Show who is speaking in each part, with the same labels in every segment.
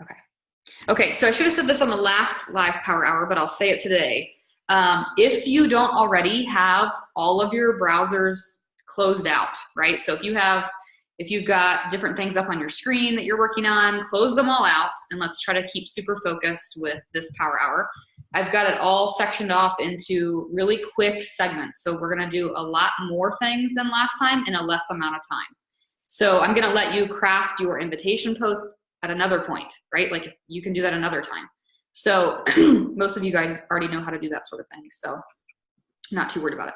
Speaker 1: Okay. Okay, so I should have said this on the last live power hour, but I'll say it today. If you don't already have all of your browsers closed out, right? So if you've got different things up on your screen that you're working on, close them all out, and let's try to keep super focused with this power hour. I've got it all sectioned off into really quick segments. So we're gonna do a lot more things than last time in a less amount of time. So I'm gonna let you craft your invitation post at another point, right? Like you can do that another time. So most of you guys already know how to do that sort of thing. So I'm not too worried about it.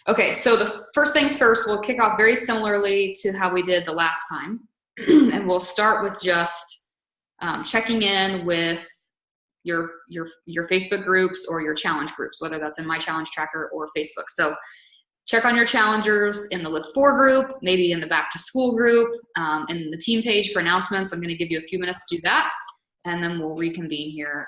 Speaker 1: Okay, so the first things first, we'll kick off very similarly to how we did the last time. And we'll start with just checking in with your Facebook groups or your challenge groups, whether that's in My Challenge Tracker or Facebook. So check on your challengers in the Lift 4 group, maybe in the Back to School group, in the team page for announcements. I'm going to give you a few minutes to do that, and then we'll reconvene here.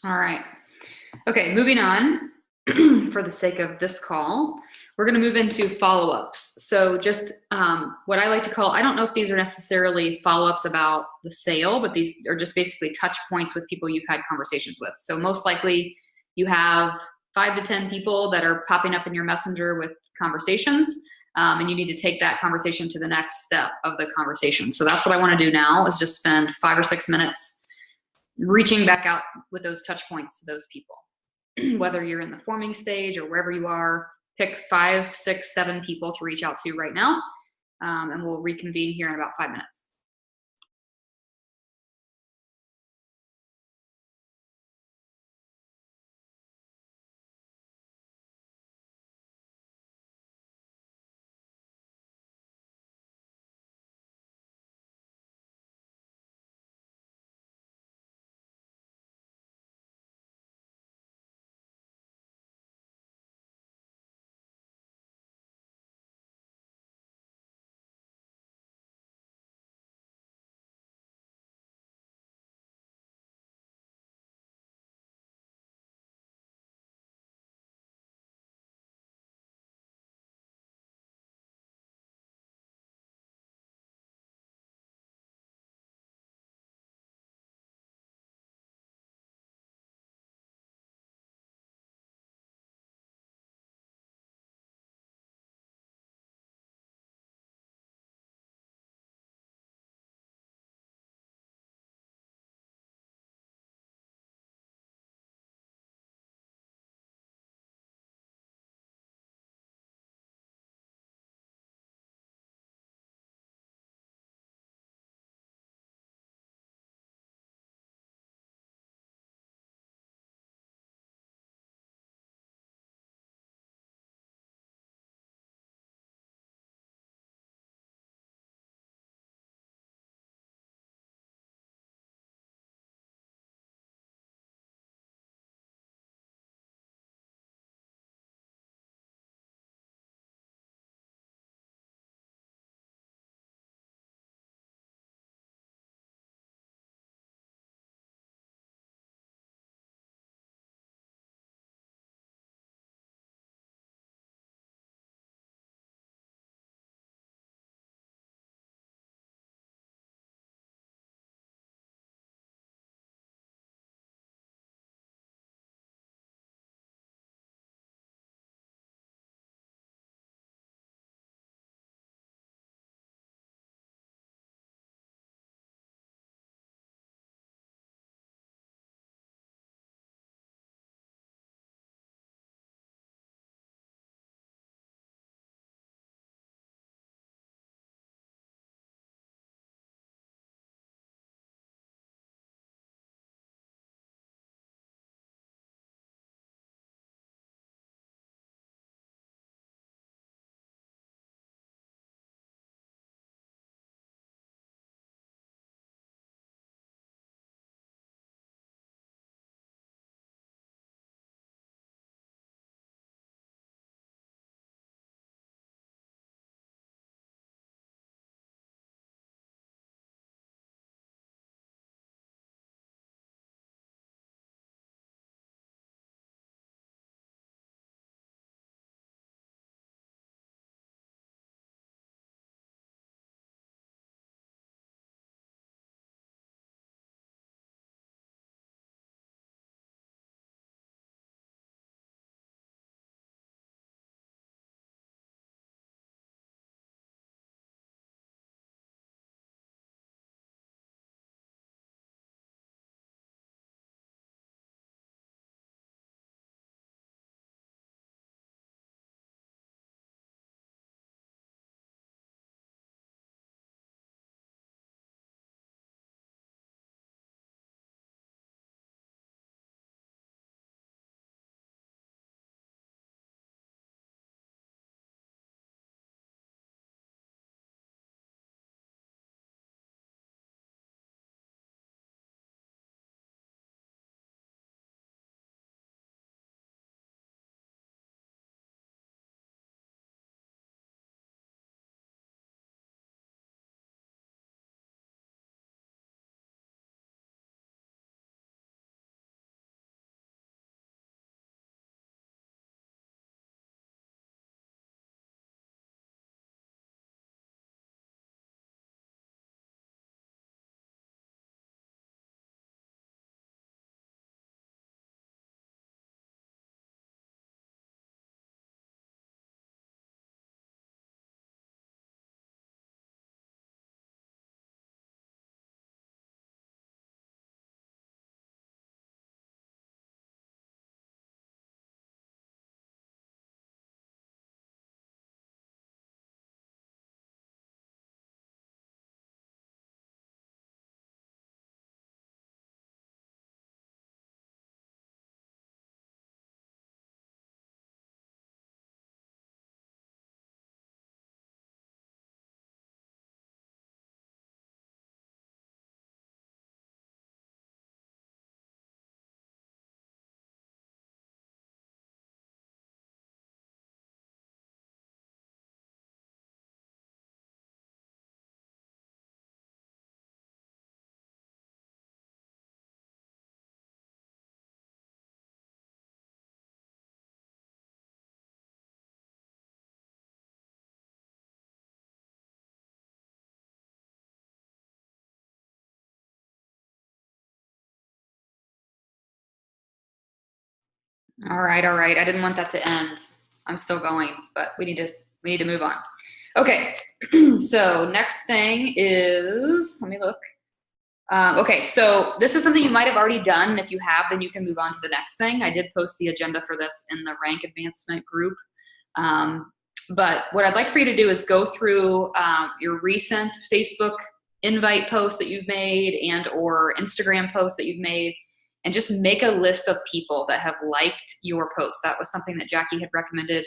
Speaker 1: All right. Okay, moving on. For the sake of this call, we're going to move into follow-ups. So just what I like to call, I don't know if these are necessarily follow-ups about the sale, but these are just basically touch points with people you've had conversations with. So most likely you have 5 to 10 people that are popping up in your messenger with conversations, and you need to take that conversation to the next step of the conversation. So that's what I want to do now, is just spend 5 or 6 minutes reaching back out with those touch points to those people. Whether you're in the forming stage or wherever you are, pick 5, 6, 7 people to reach out to right now, and we'll reconvene here in about 5 minutes. All right, all right. I didn't want that to end. I'm still going, but we need to move on. Okay. So next thing is, let me look. Okay, so this is something you might have already done. If you have, then you can move on to the next thing. I did post the agenda for this in the rank advancement group. Um, but what I'd like for you to do is go through your recent Facebook invite posts that you've made and or Instagram posts that you've made, and just make a list of people that have liked your post. That was something that Jackie had recommended,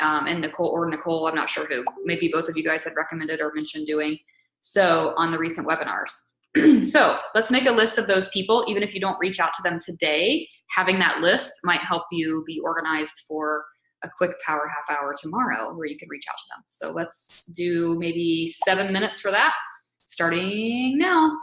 Speaker 1: and Nicole, I'm not sure who, maybe both of you guys had recommended or mentioned doing so on the recent webinars. So let's make a list of those people. Even if you don't reach out to them today, having that list might help you be organized for a quick power half hour tomorrow where you can reach out to them. So let's do maybe 7 minutes for that, starting now.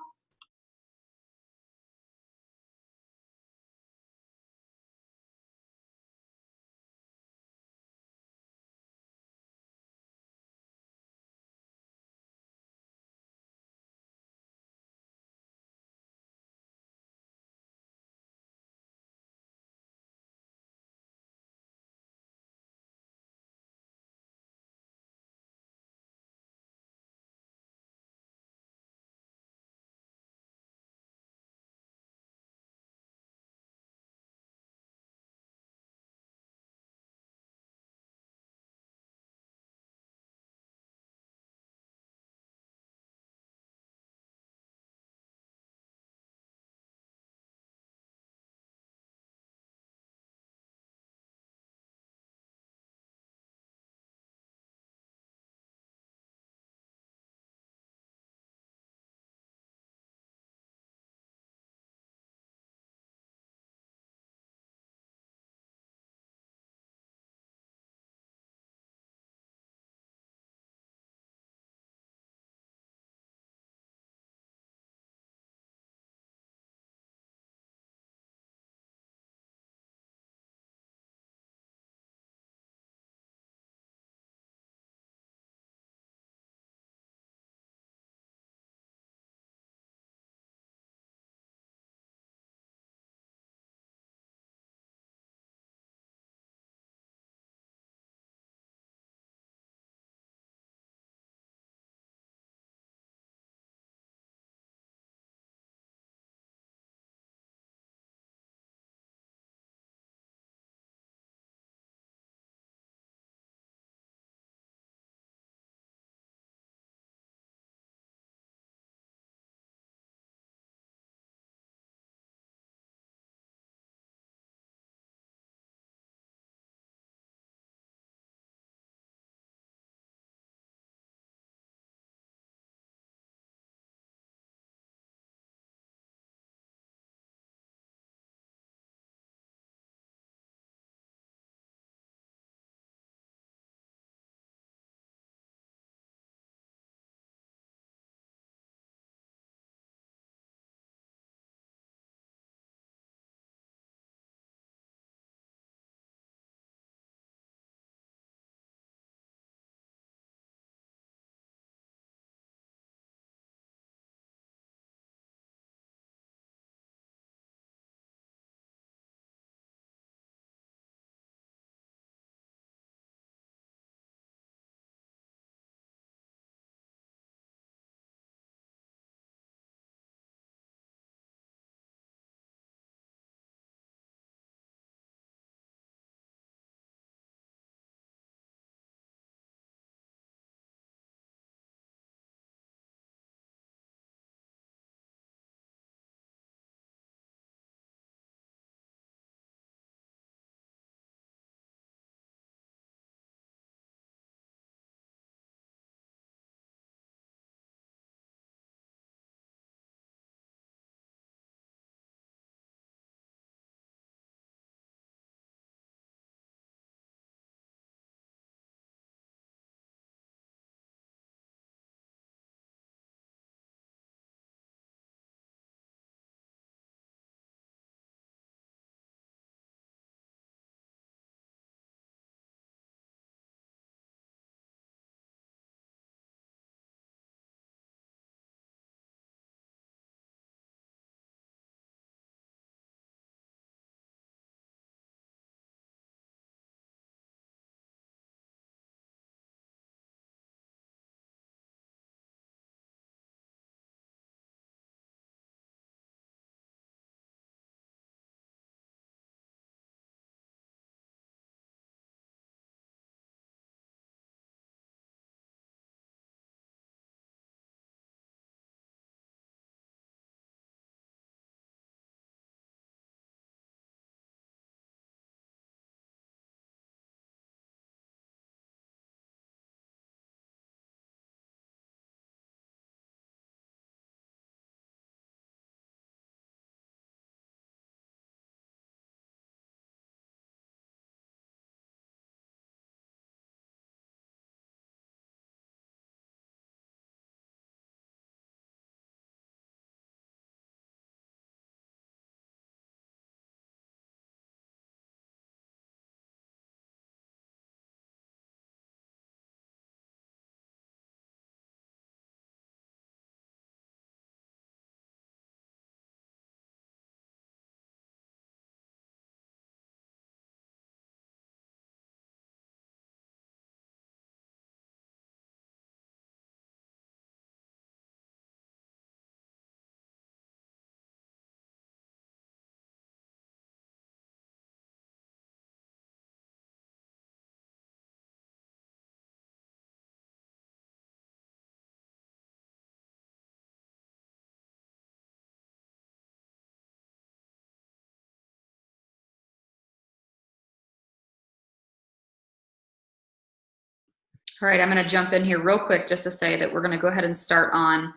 Speaker 1: All right, I'm going to jump in here real quick just to say that we're going to go ahead and start on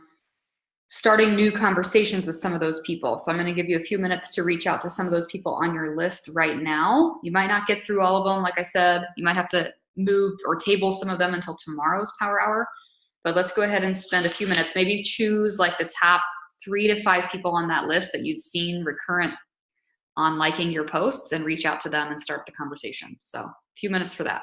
Speaker 1: starting new conversations with some of those people. So I'm going to give you a few minutes to reach out to some of those people on your list right now. You might not get through all of them, like I said. You might have to move or table some of them until tomorrow's power hour. But let's go ahead and spend a few minutes. Maybe choose like the top 3 to 5 people on that list that you've seen recurrent on liking your posts and reach out to them and start the conversation. So a few minutes for that.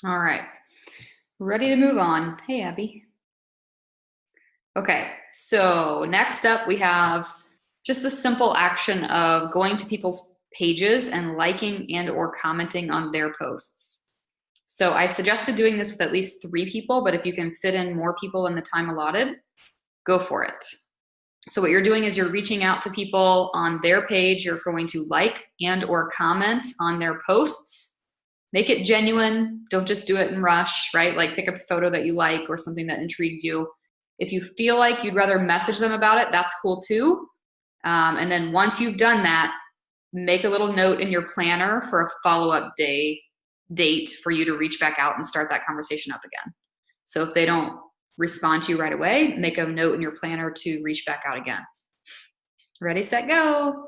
Speaker 1: All right, ready to move on. Hey, Abby. Okay, so next up we have just the simple action of going to people's pages and liking and or commenting on their posts. So I suggested doing this with at least 3 people, but if you can fit in more people in the time allotted, go for it. So what you're doing is you're reaching out to people on their page. You're going to like and or comment on their posts. Make it genuine. Don't just do it in rush, right? Like pick up a photo that you like or something that intrigued you. If you feel like you'd rather message them about it, that's cool too. And then once you've done that, make a little note in your planner for a follow-up date for you to reach back out and start that conversation up again. So if they don't respond to you right away, make a note in your planner to reach back out again. Ready, set, go.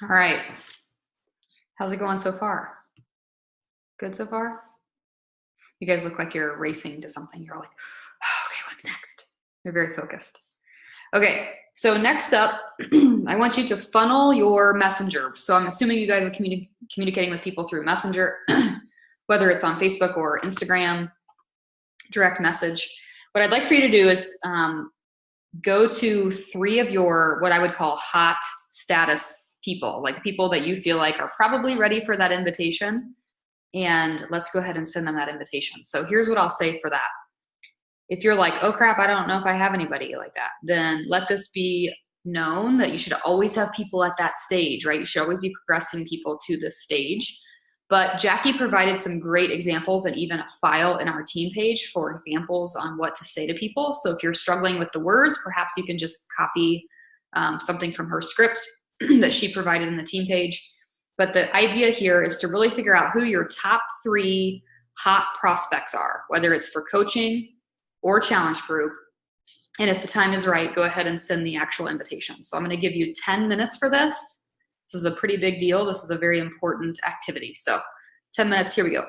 Speaker 1: All right. How's it going so far? Good so far? You guys look like you're racing to something. You're like, oh, okay, what's next? You're very focused. Okay, so next up, I want you to funnel your messenger. So I'm assuming you guys are communicating with people through Messenger, whether it's on Facebook or Instagram, direct message. What I'd like for you to do is go to 3 of your, what I would call hot status people, like people that you feel like are probably ready for that invitation. And let's go ahead and send them that invitation. So here's what I'll say for that. If you're like, oh crap, I don't know if I have anybody like that, then let this be known that you should always have people at that stage, right? You should always be progressing people to this stage. But Jackie provided some great examples and even a file in our team page for examples on what to say to people. So if you're struggling with the words, perhaps you can just copy something from her script that she provided in the team page. But the idea here is to really figure out who your top 3 hot prospects are, whether it's for coaching or challenge group. And if the time is right, go ahead and send the actual invitation. So I'm going to give you 10 minutes for this. This is a pretty big deal. This is a very important activity. So 10 minutes, here we go.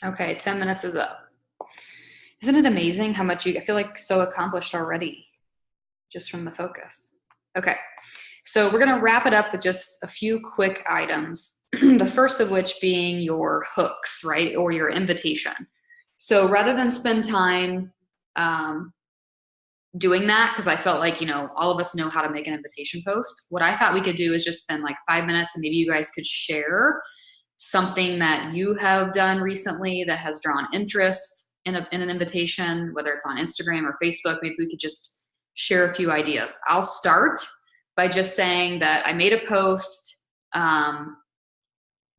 Speaker 1: Okay, 10 minutes is up. Isn't it amazing how much I feel like so accomplished already just from the focus? Okay, so we're gonna wrap it up with just a few quick items. The first of which being your hooks, right? Or your invitation. So rather than spend time doing that, because I felt like, all of us know how to make an invitation post, what I thought we could do is just spend like 5 minutes and maybe you guys could share something that you have done recently that has drawn interest in an invitation, whether it's on Instagram or Facebook. Maybe we could just share a few ideas. I'll start by just saying that I made a post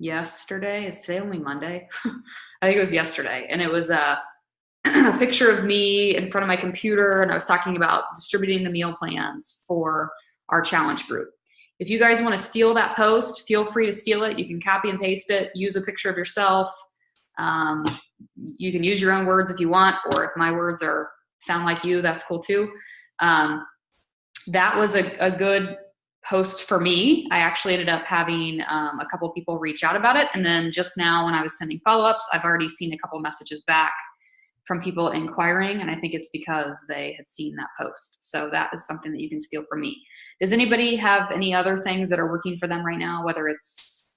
Speaker 1: yesterday. Is today only Monday? I think it was yesterday. And it was a picture of me in front of my computer, and I was talking about distributing the meal plans for our challenge group. If you guys want to steal that post, feel free to steal it. You can copy and paste it, use a picture of yourself. You can use your own words if you want, or if my words sound like you, that's cool too. That was a good post for me. I actually ended up having a couple people reach out about it. And then just now when I was sending follow-ups, I've already seen a couple messages back from people inquiring, and I think it's because they had seen that post. So that is something that you can steal from me. Does anybody have any other things that are working for them right now, whether it's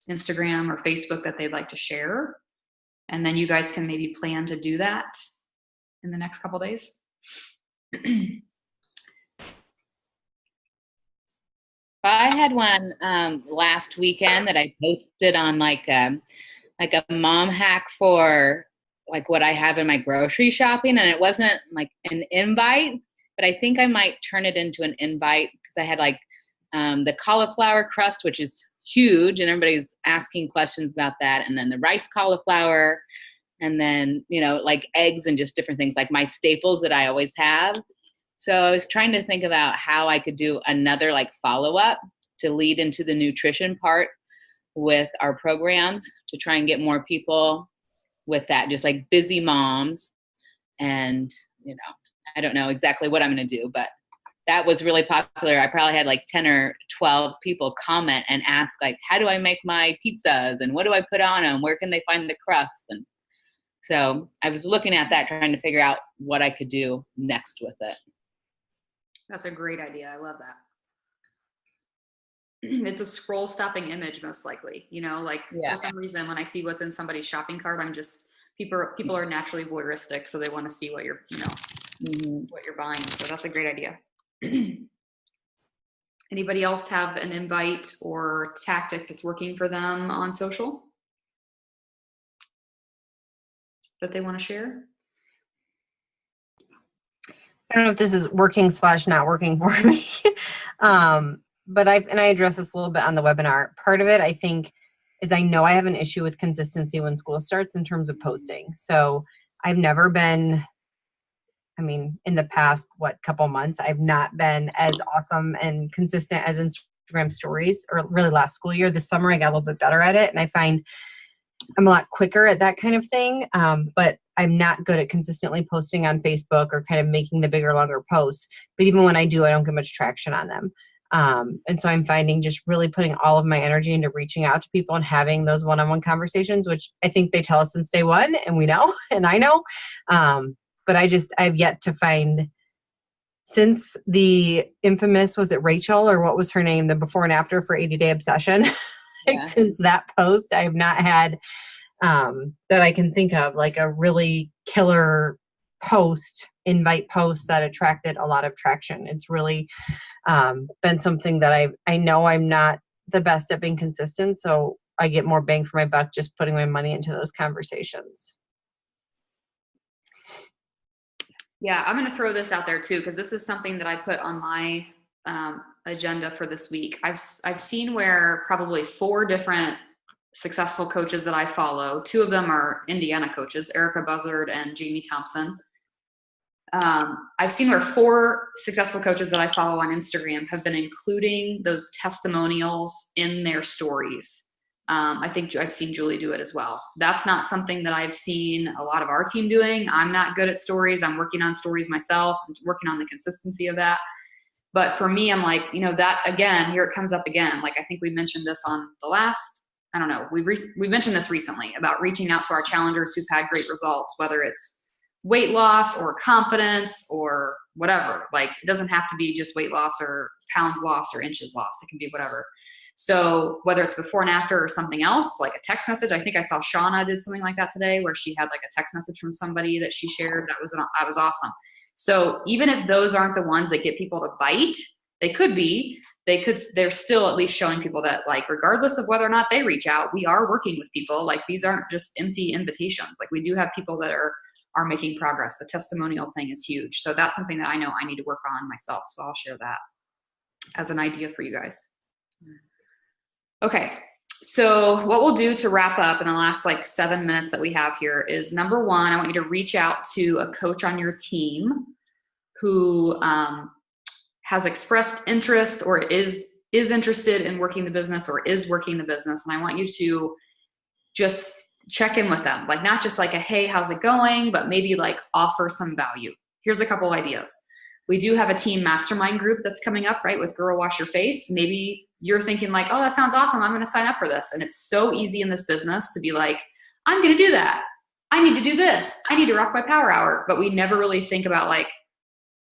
Speaker 1: Instagram or Facebook, that they'd like to share? And then you guys can maybe plan to do that in the next couple days.
Speaker 2: I had one last weekend that I posted on like a mom hack for like what I have in my grocery shopping, and it wasn't like an invite, but I think I might turn it into an invite because I had like the cauliflower crust, which is huge, and everybody's asking questions about that, and then the rice cauliflower, and then like eggs and just different things like my staples that I always have. So I was trying to think about how I could do another like follow-up to lead into the nutrition part with our programs to try and get more people with that, just like busy moms. And, I don't know exactly what I'm going to do, but that was really popular. I probably had like 10 or 12 people comment and ask like, how do I make my pizzas? And what do I put on them? Where can they find the crusts? And so I was looking at that, trying to figure out what I could do next with it.
Speaker 1: That's a great idea. I love that. It's a scroll stopping image, most likely, For some reason, when I see what's in somebody's shopping cart, people are naturally voyeuristic. So they want to see what you're, what you're buying. So that's a great idea. Anybody else have an invite or tactic that's working for them on social that they want to share?
Speaker 3: I don't know if this is working / not working for me. But I addressed this a little bit on the webinar. Part of it, I think, is I know I have an issue with consistency when school starts in terms of posting. So I've never been, in the past, couple months, I've not been as awesome and consistent as Instagram stories, or really last school year. This summer, I got a little bit better at it, and I find I'm a lot quicker at that kind of thing. But I'm not good at consistently posting on Facebook or kind of making the bigger, longer posts. But even when I do, I don't get much traction on them. And so I'm finding just really putting all of my energy into reaching out to people and having those one-on-one conversations, which I think they tell us since day one, and we know, and I know. But I've yet to find, since the infamous, was it Rachel or what was her name, the before and after for 80-Day Obsession? Yeah. Since that post, I have not had that I can think of like a really killer invite post that attracted a lot of traction. It's really been something that I know I'm not the best at being consistent, so I get more bang for my buck just putting my money into those conversations.
Speaker 1: Yeah, I'm going to throw this out there too, because this is something that I put on my agenda for this week. I've seen where probably 4 different successful coaches that I follow, 2 of them are Indiana coaches, Erica Buzzard and Jamie Thompson. I've seen where 4 successful coaches that I follow on Instagram have been including those testimonials in their stories. I think I've seen Julie do it as well. That's not something that I've seen a lot of our team doing. I'm not good at stories. I'm working on stories myself. I'm working on the consistency of that. But for me, I'm like, that again, here it comes up again. Like, I think we mentioned this on the last I don't know, we mentioned this recently about reaching out to our challengers who've had great results, whether it's weight loss or confidence or whatever. Like, it doesn't have to be just weight loss or pounds lost or inches lost. It can be whatever. So whether it's before and after or something else, like a text message, I think I saw Shauna did something like that today, where she had like a text message from somebody that she shared. That was awesome. So even if those aren't the ones that get people to bite, they're still at least showing people that, like, regardless of whether or not they reach out, we are working with people. Like, these aren't just empty invitations. Like, we do have people that are making progress. The testimonial thing is huge. So that's something that I know I need to work on myself. So I'll share that as an idea for you guys. Okay, so what we'll do to wrap up in the last like 7 minutes that we have here is, number one, I want you to reach out to a coach on your team who has expressed interest or is interested in working the business or is working the business. And I want you to just check in with them. Like, not just like a, hey, how's it going? But maybe like offer some value. Here's a couple ideas. We do have a team mastermind group that's coming up, right, with Girl Wash Your Face. Maybe you're thinking like, oh, that sounds awesome. I'm going to sign up for this. And it's so easy in this business to be like, I'm going to do that. I need to do this. I need to rock my power hour. But we never really think about like,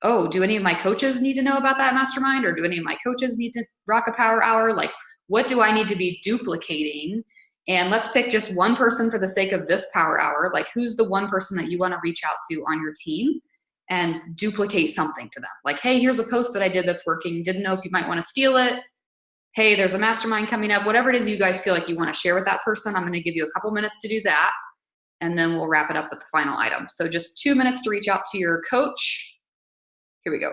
Speaker 1: oh, do any of my coaches need to know about that mastermind? Or do any of my coaches need to rock a power hour? Like, what do I need to be duplicating? And let's pick just one person for the sake of this power hour. Like, who's the one person that you want to reach out to on your team and duplicate something to them? Like, hey, here's a post that I did that's working. Didn't know if you might want to steal it. Hey, there's a mastermind coming up. Whatever it is you guys feel like you want to share with that person, I'm going to give you a couple minutes to do that. And then we'll wrap it up with the final item. So just 2 minutes to reach out to your coach. Here we go.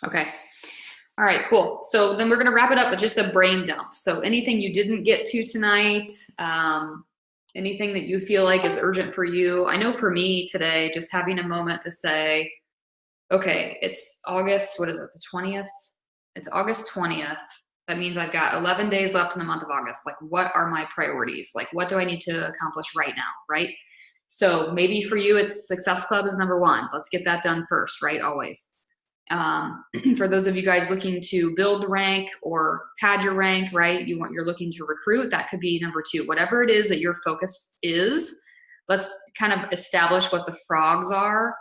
Speaker 1: Okay. All right, cool. So then we're going to wrap it up with just a brain dump. So anything you didn't get to tonight, anything that you feel like is urgent for you. I know for me today, just having a moment to say, okay, it's August, what is it, the 20th? It's August 20th. That means I've got 11 days left in the month of August. Like, what are my priorities? Like, what do I need to accomplish right now, right? So maybe for you, it's Success Club is number one. Let's get that done first, right? Always. For those of you guys looking to build rank or pad your rank, right? You're looking to recruit, that could be number two. Whatever it is that your focus is, let's kind of establish what the frogs are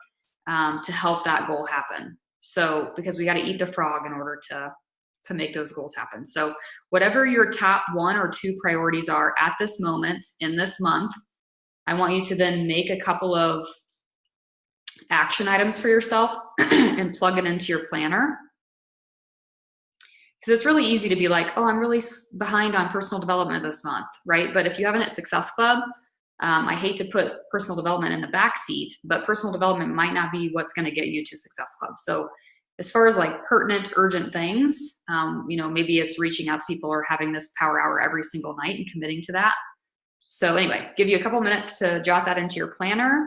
Speaker 1: to help that goal happen. So, because we got to eat the frog in order to make those goals happen. So whatever your top 1 or 2 priorities are at this moment in this month, I want you to then make a couple of action items for yourself and plug it into your planner. Because it's really easy to be like, oh, I'm really behind on personal development this month, right? But if you have it at Success Club, I hate to put personal development in the back seat, but personal development might not be what's going to get you to Success Club. So as far as like pertinent, urgent things, maybe it's reaching out to people or having this power hour every single night and committing to that. So anyway, give you a couple minutes to jot that into your planner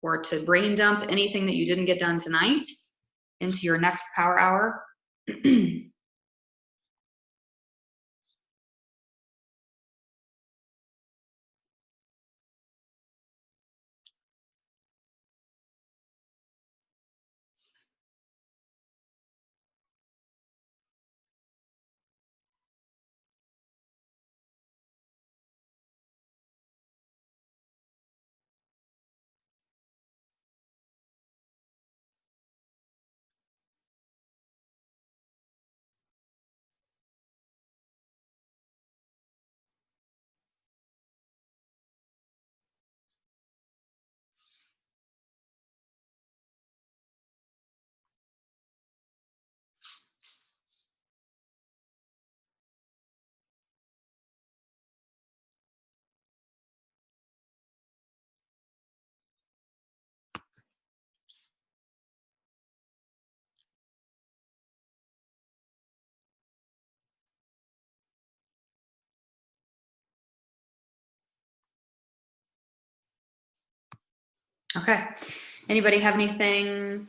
Speaker 1: or to brain dump anything that you didn't get done tonight into your next power hour. Okay. Anybody have anything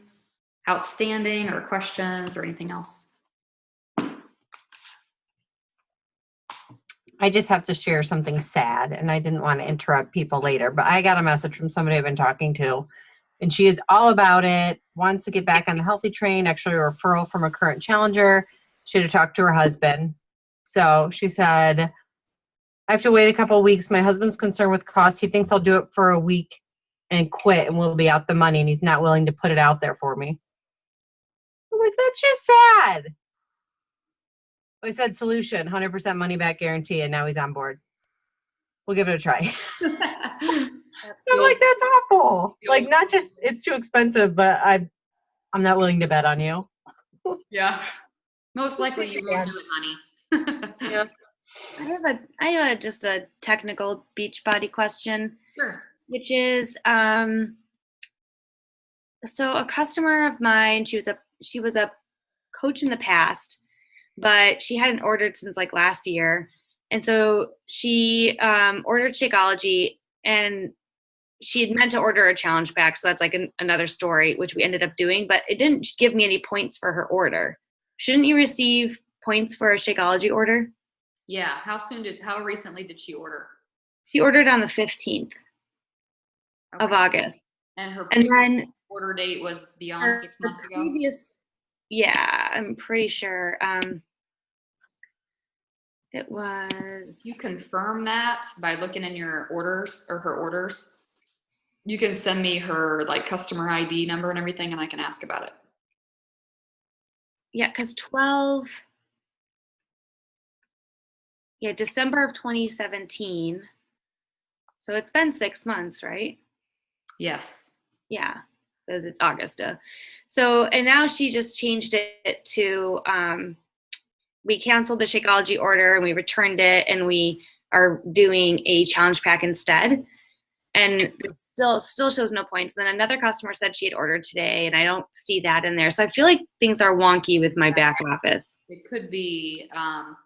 Speaker 1: outstanding or questions or anything else?
Speaker 3: I just have to share something sad, and I didn't want to interrupt people later, but I got a message from somebody I've been talking to, and she is all about it, wants to get back on the healthy train, actually a referral from a current challenger. She had to talk to her husband. So she said, I have to wait a couple of weeks. My husband's concerned with cost. He thinks I'll do it for a week and quit, and we'll be out the money, and he's not willing to put it out there for me. I'm like, that's just sad. I said solution, 100% money back guarantee, and now he's on board. We'll give it a try. I'm like, that's awful. Like, not just it's too expensive, but I'm not willing to bet on you.
Speaker 1: Yeah. Most likely you won't do it, honey.
Speaker 3: Yeah.
Speaker 4: I have just a technical Beachbody question.
Speaker 1: Sure.
Speaker 4: Which is, so a customer of mine, she was a coach in the past, but she hadn't ordered since like last year. And so she ordered Shakeology, and she had meant to order a challenge pack. So that's like another story, which we ended up doing, but it didn't give me any points for her order. Shouldn't you receive points for a Shakeology order?
Speaker 1: Yeah. How recently did she order?
Speaker 4: She ordered on the 15th of August.
Speaker 1: And her
Speaker 4: then
Speaker 1: order date was beyond 6 months ago?
Speaker 4: Yeah, I'm pretty sure. It was.
Speaker 1: You confirm that by looking in your orders or her orders. You can send me her like customer ID number and everything, and I can ask about it.
Speaker 4: Yeah, because December of 2017. So it's been 6 months, right?
Speaker 1: Yes.
Speaker 4: Yeah, because it's August. So, and now she just changed it to, we canceled the Shakeology order and we returned it, and we are doing a challenge pack instead. And it still shows no points. Then another customer said she had ordered today, and I don't see that in there. So I feel like things are wonky with my back office.
Speaker 1: It could be, and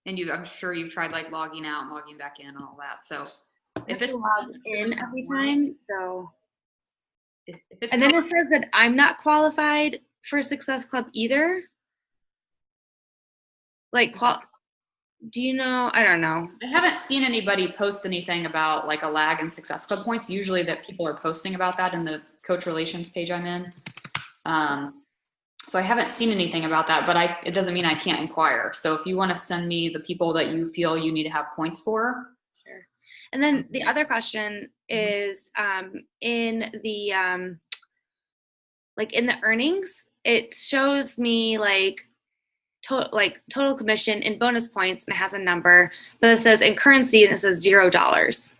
Speaker 1: I'm sure you've tried like logging out and logging back in and all that. So if it's
Speaker 4: logged in every time, so.
Speaker 1: If
Speaker 4: and then it says that I'm not qualified for Success Club either. Like, do you know? I don't know.
Speaker 1: I haven't seen anybody post anything about like a lag in Success Club points. Usually that people are posting about that in the coach relations page I'm in. So I haven't seen anything about that, but it doesn't mean I can't inquire. So if you want to send me the people that you feel you need to have points for.
Speaker 4: Sure. And then the other question is, in the in the earnings, it shows me like total commission and bonus points, and it has a number, but it says in currency and it says $0.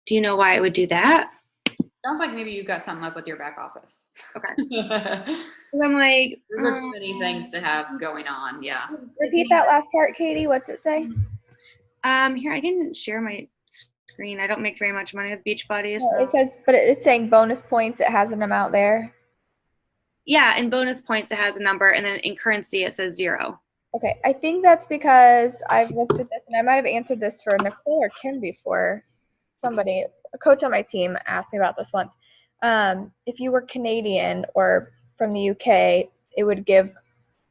Speaker 4: Do you know why it would do that?
Speaker 1: Sounds like maybe you've got something up with your back office.
Speaker 4: Okay. I'm like,
Speaker 1: those are too many things to have going on. Yeah.
Speaker 5: Repeat that last part, Katie. What's it say?
Speaker 4: Here, I can share my screen. I don't make very much money with Beachbody,
Speaker 5: Well,
Speaker 4: so.
Speaker 5: it says, but it's saying bonus points. It has an amount there.
Speaker 4: Yeah, in bonus points it has a number, and then in currency it says 0.
Speaker 5: Okay, I think that's because I've looked at this, and I might have answered this for Nicole or Kim before. Somebody, a coach on my team, asked me about this once. If you were Canadian or from the UK, it would give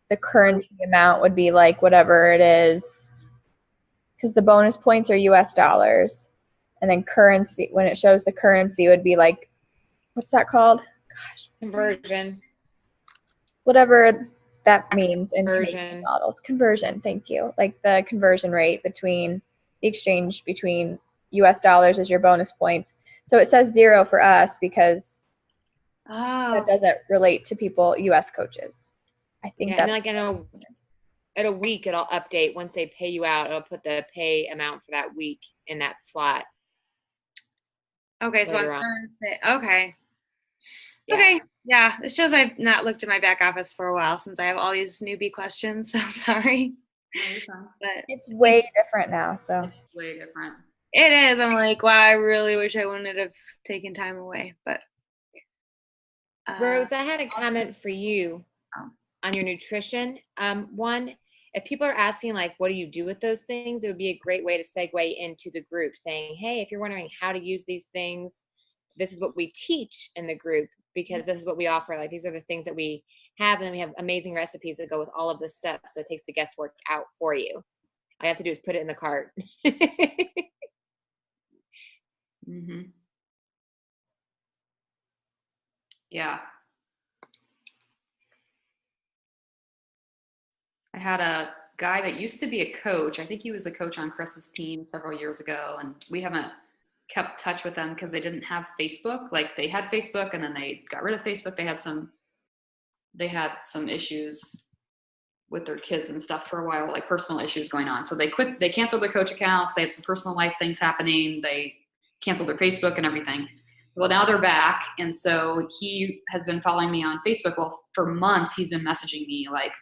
Speaker 5: the currency amount would be like whatever it is, because the bonus points are US dollars, and then currency, when it shows the currency, would be like, what's that called? Gosh,
Speaker 3: Conversion.
Speaker 5: whatever that means in
Speaker 3: Conversion.
Speaker 5: Canadian models. Conversion, thank you. Like the conversion rate between the exchange between US dollars as your bonus points. So it says 0 for us because that doesn't relate to people, US coaches. I think
Speaker 3: Yeah, and
Speaker 5: that's
Speaker 3: like in a week it'll update once they pay you out. It'll put the pay amount for that week in that slot.
Speaker 4: Okay, so on
Speaker 3: later on.
Speaker 4: Thursday. Okay.
Speaker 3: Yeah.
Speaker 4: Okay. Yeah, it shows I've not looked at my back office for a while since I have all these newbie questions. So sorry.
Speaker 1: No, you're fine.
Speaker 4: But
Speaker 5: it's way different now. So
Speaker 1: It's way different.
Speaker 4: it is. I'm like, wow, I really wish I wouldn't have taken time away. But
Speaker 3: Rose, I had a comment for you
Speaker 4: Oh.
Speaker 3: on your nutrition. One, if people are asking like, what do you do with those things? It would be a great way to segue into the group saying, hey, if you're wondering how to use these things, this is what we teach in the group because this is what we offer. Like these are the things that we have, and then we have amazing recipes that go with all of this stuff. So it takes the guesswork out for you. All you have to do is put it in the cart.
Speaker 1: Mm-hmm. Yeah. I had a guy that used to be a coach. I think he was a coach on Chris's team several years ago, and we haven't kept touch with them because they didn't have Facebook. Like they had Facebook and then they got rid of Facebook. They had some issues with their kids and stuff for a while, like personal issues going on. So they canceled their coach accounts. They had some personal life things happening. They canceled their Facebook and everything. Well, now they're back. And so he has been following me on Facebook. Well, for months, he's been messaging me like,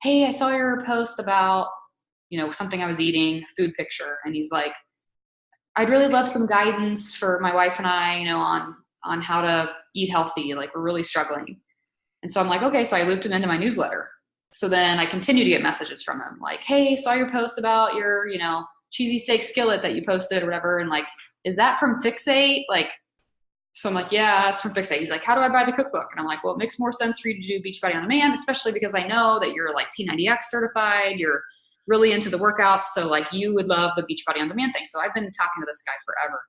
Speaker 1: hey, I saw your post about, something I was eating, food picture. And he's like, I'd really love some guidance for my wife and I, on how to eat healthy. Like we're really struggling. And so I'm like, okay. So I looped him into my newsletter. So then I continue to get messages from him like, hey, saw your post about your, cheesy steak skillet that you posted or whatever. And like, is that from Fixate? Like, so I'm like, yeah, it's from Fixate. He's like, how do I buy the cookbook? And I'm like, well, it makes more sense for you to do Beachbody on Demand, especially because I know that you're like P90X certified. You're really into the workouts. So like you would love the Beachbody on Demand thing. So I've been talking to this guy forever.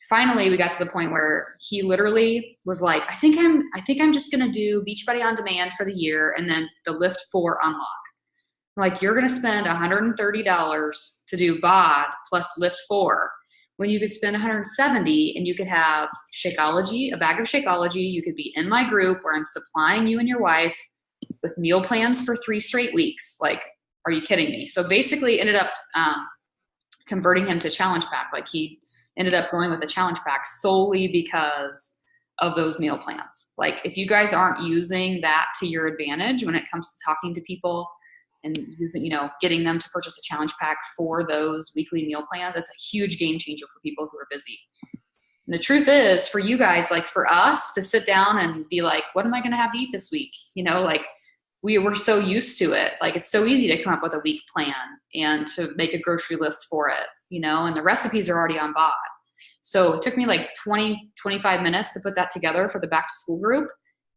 Speaker 1: Finally, we got to the point where he literally was like, I think I'm just going to do Beachbody on Demand for the year. And then the Lift 4 unlock. I'm like, you're going to spend $130 to do BOD plus Lift 4 when you could spend $170 and you could have Shakeology, a bag of Shakeology. You could be in my group where I'm supplying you and your wife with meal plans for 3 straight weeks. Like, are you kidding me? So basically ended up converting him to Challenge Pack. Like he ended up going with the Challenge Pack solely because of those meal plans. Like if you guys aren't using that to your advantage when it comes to talking to people and using, getting them to purchase a Challenge Pack for those weekly meal plans, it's a huge game changer for people who are busy. And the truth is for you guys, like for us to sit down and be like, what am I going to have to eat this week? Like we were so used to it. Like it's so easy to come up with a week plan and to make a grocery list for it, and the recipes are already on BOD. So it took me like 20, 25 minutes to put that together for the back to school group.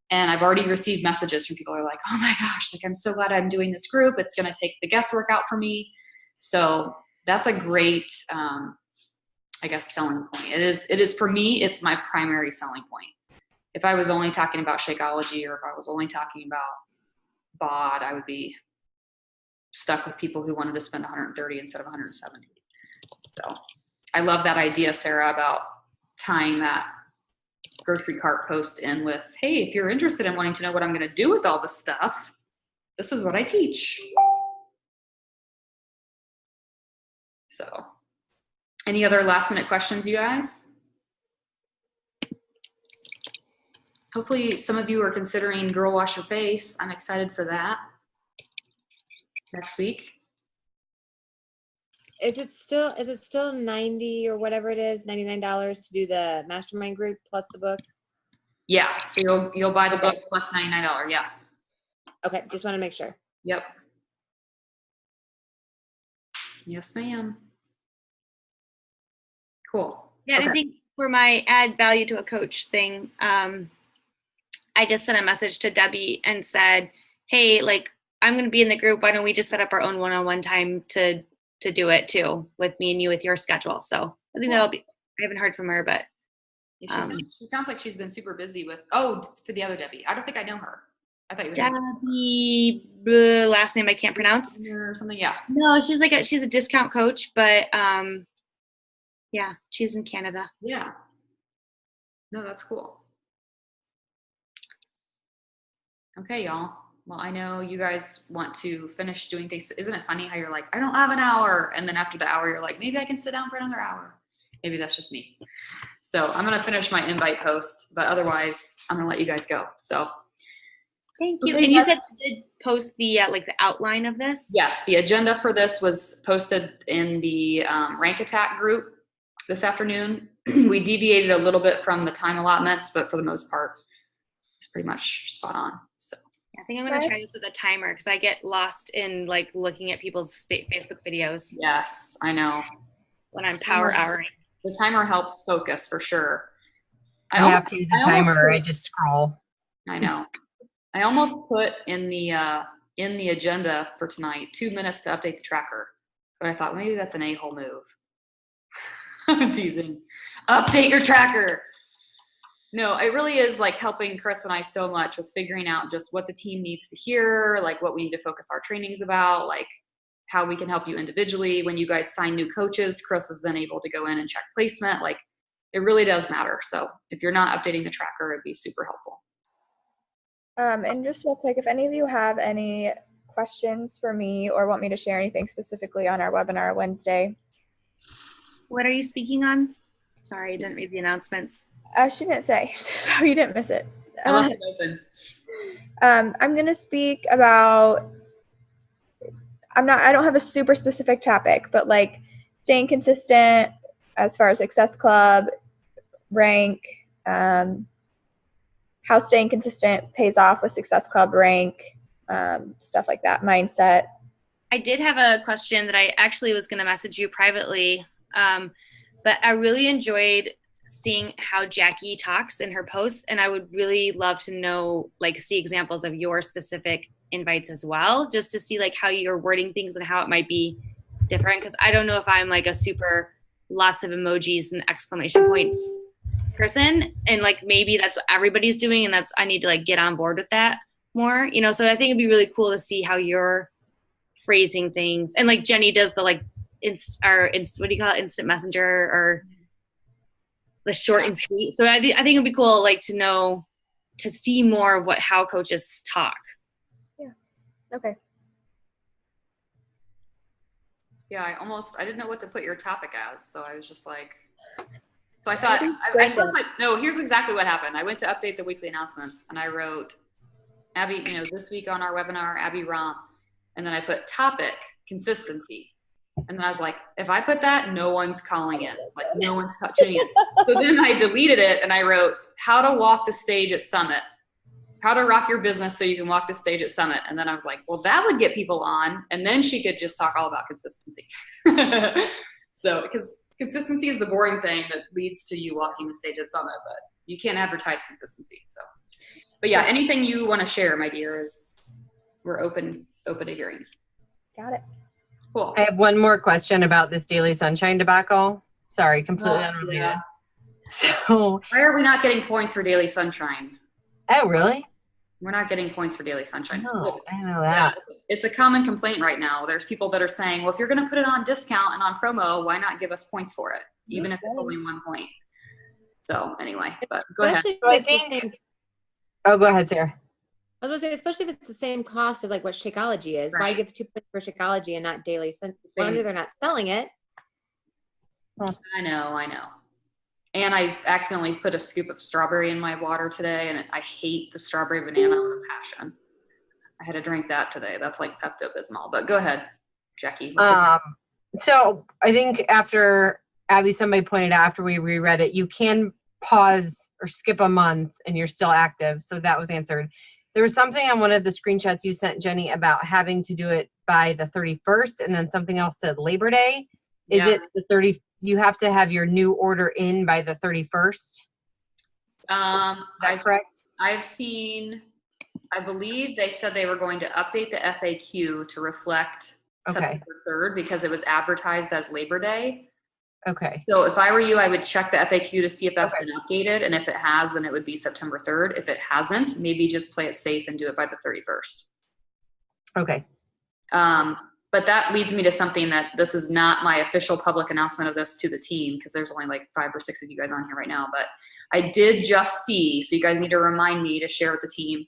Speaker 1: And I've already received messages from people who are like, oh my gosh, like I'm so glad I'm doing this group. It's going to take the guesswork out for me. So that's a great, selling point. It is for me, it's my primary selling point. If I was only talking about Shakeology or if I was only talking about BOD, I would be stuck with people who wanted to spend 130 instead of 170. So I love that idea, Sarah, about tying that grocery cart post in with, hey, if you're interested in wanting to know what I'm going to do with all this stuff, this is what I teach. So any other last minute questions, you guys? Hopefully some of you are considering Girl Wash Your Face. I'm excited for that next week.
Speaker 3: is it still 90 or whatever it is, $99 to do the mastermind group plus the book?
Speaker 1: Yeah. So you'll buy the book plus $99. Yeah.
Speaker 3: Okay, just want to make sure.
Speaker 1: Yep. Yes, ma'am. Cool.
Speaker 4: Yeah, and I think for my add value to a coach thing, I just sent a message to Debbie and said, hey, like, I'm going to be in the group. Why don't we just set up our own one-on-one time to do it too, with me and you with your schedule. So I think that'll be, I haven't heard from her, but.
Speaker 1: Yeah, she sounds like she's been super busy with, for the other Debbie. I don't think I know her. I thought you were
Speaker 4: Debbie, last name I can't pronounce.
Speaker 1: or something. Yeah.
Speaker 4: No, she's a discount coach, but yeah, she's in Canada.
Speaker 1: Yeah. No, that's cool. Okay, y'all. Well, I know you guys want to finish doing things. Isn't it funny how you're like, I don't have an hour. And then after the hour, you're like, maybe I can sit down for another hour. Maybe that's just me. So I'm going to finish my invite post, but otherwise I'm going to let you guys go. So
Speaker 4: thank you. And you said you did post the like the outline of this?
Speaker 1: Yes, the agenda for this was posted in the Rank Attack group this afternoon. We deviated a little bit from the time allotments, but for the most part, it's pretty much spot on. So
Speaker 4: I think I'm going to try this with a timer because I get lost in like looking at people's Facebook videos.
Speaker 1: Yes, I know.
Speaker 4: When I'm power houring.
Speaker 1: The timer helps focus for sure.
Speaker 3: I have to use a timer. I just scroll.
Speaker 1: I know. I almost put in the agenda for tonight 2 minutes to update the tracker, but I thought maybe that's an a-hole move. I'm teasing. Update your tracker. No, it really is like helping Chris and I so much with figuring out just what the team needs to hear, like what we need to focus our trainings about, like how we can help you individually. When you guys sign new coaches, Chris is then able to go in and check placement. Like it really does matter. So if you're not updating the tracker, it'd be super helpful.
Speaker 5: And just real quick, if any of you have any questions for me or want me to share anything specifically on our webinar Wednesday.
Speaker 4: What are you speaking on? Sorry, I didn't read the announcements.
Speaker 5: She didn't say, so you didn't miss it.
Speaker 1: I left it open.
Speaker 5: I'm going to speak about, I don't have a super specific topic, but like staying consistent as far as Success Club, rank, how staying consistent pays off with Success Club, rank, stuff like that, mindset.
Speaker 4: I did have a question that I actually was going to message you privately, but I really enjoyed seeing how Jackie talks in her posts, and I would really love to know, like, see examples of your specific invites as well, just to see like how you're wording things and how it might be different, because I don't know if I'm like a super lots of emojis and exclamation points person, and like maybe that's what everybody's doing, and I need to like get on board with that more, you know. So I think it'd be really cool to see how you're phrasing things, and like Jenny does the like what do you call it, instant messenger, or the short and sweet. So I think it'd be cool, like, to know, to see more of how coaches talk.
Speaker 5: Yeah. Okay.
Speaker 1: Yeah, I didn't know what to put your topic as, so I was just like, so I thought, at first, no, here's exactly what happened. I went to update the weekly announcements, and I wrote, Abby, this week on our webinar, Abby Romp, and then I put topic, consistency. And then I was like, if I put that, no one's calling it. Like, no one's tuning it. So then I deleted it, and I wrote, how to walk the stage at Summit. How to rock your business so you can walk the stage at Summit. And then I was like, well, that would get people on. And then she could just talk all about consistency. So, because consistency is the boring thing that leads to you walking the stage at Summit, but you can't advertise consistency. So, but yeah, anything you want to share, my dear, we're open to hearing.
Speaker 5: Got it.
Speaker 1: Cool.
Speaker 3: I have one more question about this Daily Sunshine debacle. Sorry, completely unrelated.
Speaker 1: Yeah.
Speaker 3: So,
Speaker 1: why are we not getting points for Daily Sunshine?
Speaker 3: Oh, really?
Speaker 1: We're not getting points for Daily Sunshine.
Speaker 3: No, I know that.
Speaker 1: Yeah, it's a common complaint right now. There's people that are saying, well, if you're going to put it on discount and on promo, why not give us points for it, even if it's only 1 point? So anyway, but go ahead.
Speaker 3: So I think. Oh, go ahead, Sarah.
Speaker 6: I was going to say, especially if it's the same cost as like what Shakeology is. Right. Why give 2 points for Shakeology and not Daily Sunshine? Wonder they're not selling it.
Speaker 1: I know. And I accidentally put a scoop of strawberry in my water today, and I hate the strawberry banana with a passion. I had to drink that today. That's like Pepto-Bismol. But go ahead, Jackie.
Speaker 3: So I think after Abby, somebody pointed out after we reread it, you can pause or skip a month and you're still active. So that was answered. There was something on one of the screenshots you sent, Jenny, about having to do it by the 31st, and then something else said Labor Day. Is it the 30? You have to have your new order in by the 31st. Correct?
Speaker 1: I've seen, I believe they said they were going to update the FAQ to reflect September 3rd because it was advertised as Labor Day.
Speaker 3: Okay.
Speaker 1: So if I were you, I would check the FAQ to see if that's been updated. And if it has, then it would be September 3rd. If it hasn't, maybe just play it safe and do it by the 31st.
Speaker 3: Okay.
Speaker 1: But that leads me to something that this is not my official public announcement of this to the team, because there's only like 5 or 6 of you guys on here right now. But I did just see, so you guys need to remind me to share with the team,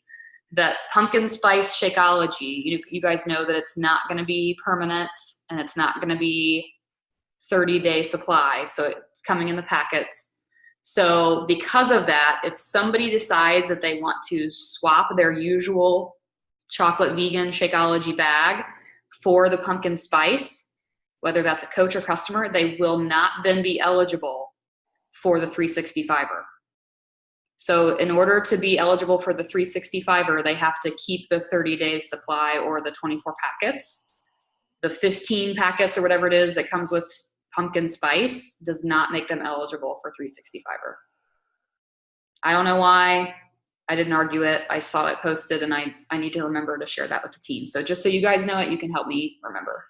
Speaker 1: that pumpkin spice Shakeology, you guys know that it's not going to be permanent and it's not going to be 30-day supply. So it's coming in the packets. So because of that, if somebody decides that they want to swap their usual chocolate vegan Shakeology bag for the pumpkin spice, whether that's a coach or customer, they will not then be eligible for the 365er. So in order to be eligible for the 365er, they have to keep the 30-day supply or the 24 packets. The 15 packets or whatever it is that comes with pumpkin spice does not make them eligible for 365er. I don't know why. I didn't argue it. I saw it posted, and I need to remember to share that with the team. So just so you guys know it, you can help me remember.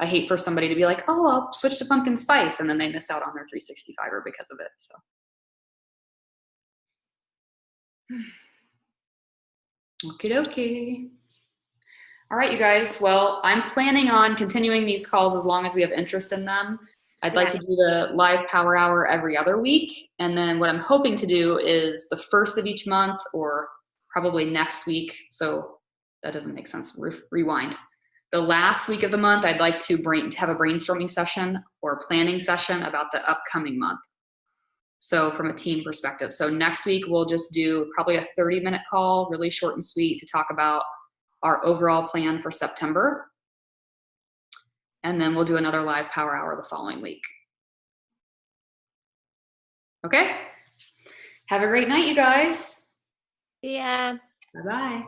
Speaker 1: I hate for somebody to be like, oh, I'll switch to pumpkin spice, and then they miss out on their 365er because of it. So. Okie dokie. All right, you guys. Well, I'm planning on continuing these calls as long as we have interest in them. I'd like to do the live power hour every other week. And then what I'm hoping to do is the first of each month, or probably next week. So that doesn't make sense. Rewind. The last week of the month, I'd like to have a brainstorming session or planning session about the upcoming month. So from a team perspective. So next week, we'll just do probably a 30-minute call, really short and sweet, to talk about our overall plan for September. And then we'll do another live power hour the following week. Okay? Have a great night, you guys.
Speaker 6: Yeah.
Speaker 1: Bye-bye.